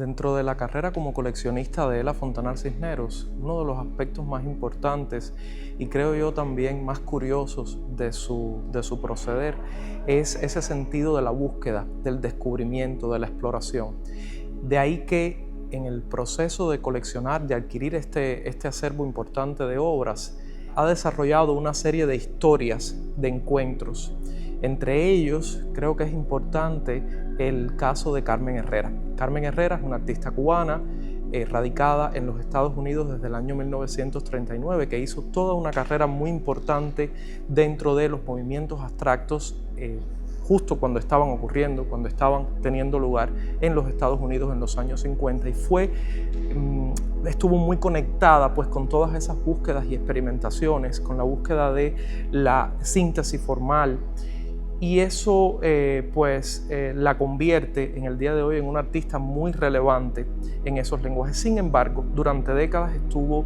Dentro de la carrera como coleccionista de Ela Fontanals Cisneros, uno de los aspectos más importantes y creo yo también más curiosos de su proceder es ese sentido de la búsqueda, del descubrimiento, de la exploración. De ahí que en el proceso de coleccionar, de adquirir este acervo importante de obras, ha desarrollado una serie de historias, de encuentros. Entre ellos, creo que es importante el caso de Carmen Herrera. Carmen Herrera es una artista cubana radicada en los Estados Unidos desde el año 1939, que hizo toda una carrera muy importante dentro de los movimientos abstractos justo cuando estaban ocurriendo, cuando estaban teniendo lugar en los Estados Unidos en los años 50 y estuvo muy conectada pues con todas esas búsquedas y experimentaciones, con la búsqueda de la síntesis formal. Y eso la convierte en el día de hoy en una artista muy relevante en esos lenguajes. Sin embargo, durante décadas estuvo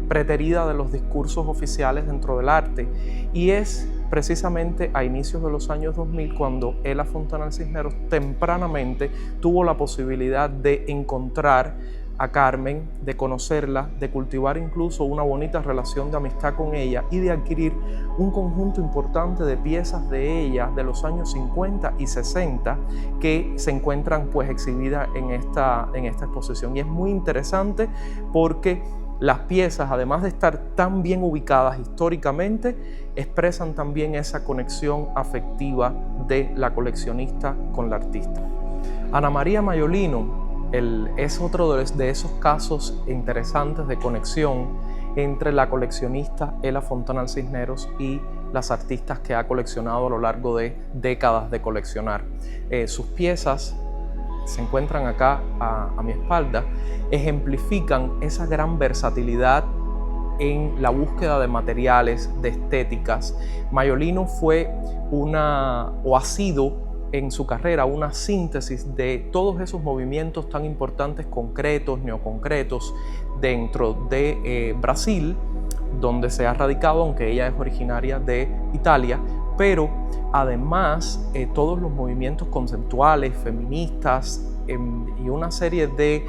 preterida de los discursos oficiales dentro del arte y es precisamente a inicios de los años 2000 cuando Ela Fontanals Cisneros tempranamente tuvo la posibilidad de encontrar a Carmen, de conocerla, de cultivar incluso una bonita relación de amistad con ella y de adquirir un conjunto importante de piezas de ella de los años 50 y 60 que se encuentran exhibidas en esta exposición. Y es muy interesante porque las piezas, además de estar tan bien ubicadas históricamente, expresan también esa conexión afectiva de la coleccionista con la artista. Ana María Maiolino es otro de esos casos interesantes de conexión entre la coleccionista Ela Fontanals Cisneros y las artistas que ha coleccionado a lo largo de décadas de coleccionar. Sus piezas se encuentran acá a mi espalda, ejemplifican esa gran versatilidad en la búsqueda de materiales, de estéticas. Maiolino fue ha sido en su carrera una síntesis de todos esos movimientos tan importantes, concretos, neoconcretos, dentro de Brasil, donde se ha radicado, aunque ella es originaria de Italia, pero además todos los movimientos conceptuales, feministas, y una serie de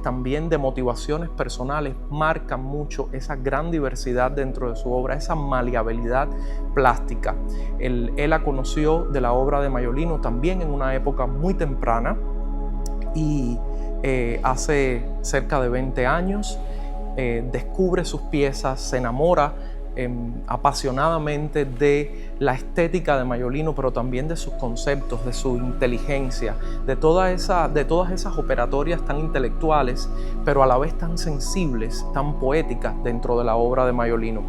también de motivaciones personales marcan mucho esa gran diversidad dentro de su obra, esa maleabilidad plástica. Ela conoció de la obra de Maiolino también en una época muy temprana y hace cerca de 20 años descubre sus piezas, se enamora apasionadamente de la estética de Maiolino, pero también de sus conceptos, de su inteligencia, de todas esas operatorias tan intelectuales, pero a la vez tan sensibles, tan poéticas dentro de la obra de Maiolino.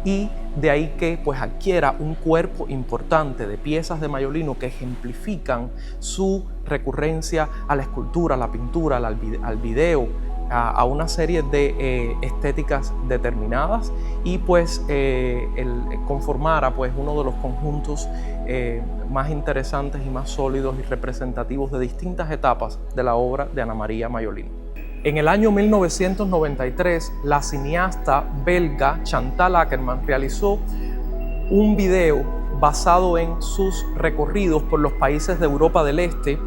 Y de ahí que adquiera un cuerpo importante de piezas de Maiolino que ejemplifican su recurrencia a la escultura, a la pintura, al video, a una serie de estéticas determinadas y conformara uno de los conjuntos más interesantes y más sólidos y representativos de distintas etapas de la obra de Ana María Maiolino. En el año 1993, la cineasta belga Chantal Akerman realizó un video basado en sus recorridos por los países de Europa del Este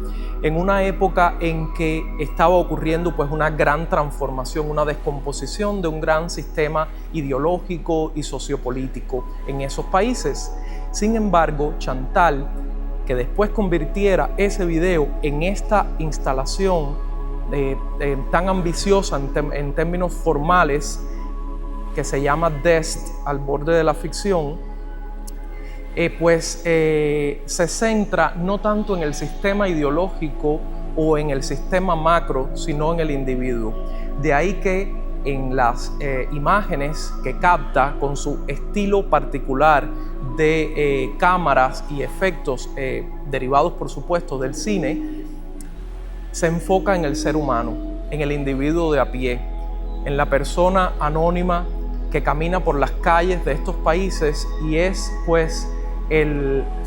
en una época en que estaba ocurriendo una gran transformación, una descomposición de un gran sistema ideológico y sociopolítico en esos países. Sin embargo, Chantal, que después convirtiera ese video en esta instalación tan ambiciosa en términos formales, que se llama Dest, al borde de la ficción, se centra no tanto en el sistema ideológico o en el sistema macro, sino en el individuo. De ahí que en las imágenes que capta con su estilo particular de cámaras y efectos derivados, por supuesto, del cine, se enfoca en el ser humano, en el individuo de a pie, en la persona anónima que camina por las calles de estos países y es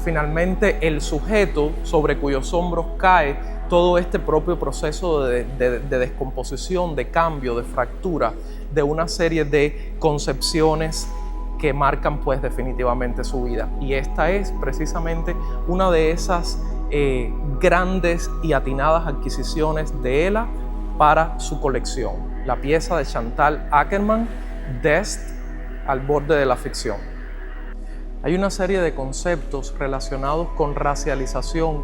finalmente el sujeto sobre cuyos hombros cae todo este propio proceso de descomposición, de cambio, de fractura, de una serie de concepciones que marcan definitivamente su vida. Y esta es precisamente una de esas grandes y atinadas adquisiciones de Ella para su colección. La pieza de Chantal Akerman, Dest, al borde de la ficción. Hay una serie de conceptos relacionados con racialización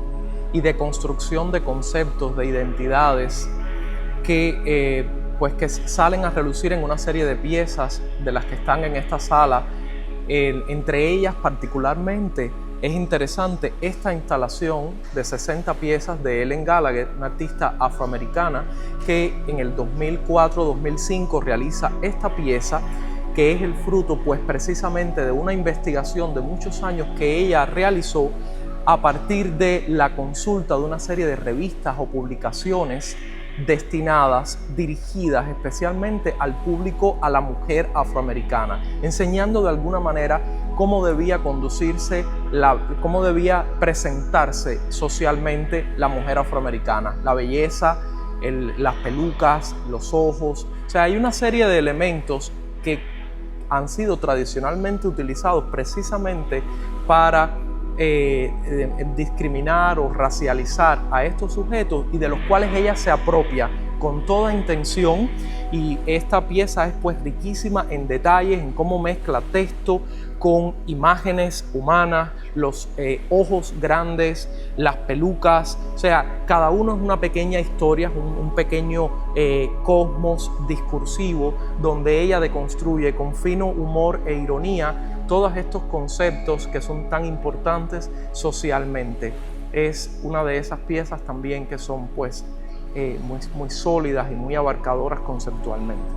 y de construcción de conceptos, de identidades, que salen a relucir en una serie de piezas de las que están en esta sala. Entre ellas particularmente es interesante esta instalación de 60 piezas de Helen Gallagher, una artista afroamericana que en el 2004-2005 realiza esta pieza, que es el fruto pues precisamente de una investigación de muchos años que ella realizó a partir de la consulta de una serie de revistas o publicaciones destinadas, dirigidas especialmente al público, a la mujer afroamericana, enseñando de alguna manera cómo debía conducirse, cómo debía presentarse socialmente la mujer afroamericana, la belleza, las pelucas, los ojos. O sea, hay una serie de elementos que han sido tradicionalmente utilizados precisamente para discriminar o racializar a estos sujetos y de los cuales ella se apropia con toda intención, y esta pieza es pues riquísima en detalles, en cómo mezcla texto con imágenes humanas, los ojos grandes, las pelucas, o sea, cada uno es una pequeña historia, un pequeño cosmos discursivo donde ella deconstruye con fino humor e ironía todos estos conceptos que son tan importantes socialmente. Es una de esas piezas también que son pues muy sólidas y muy abarcadoras conceptualmente.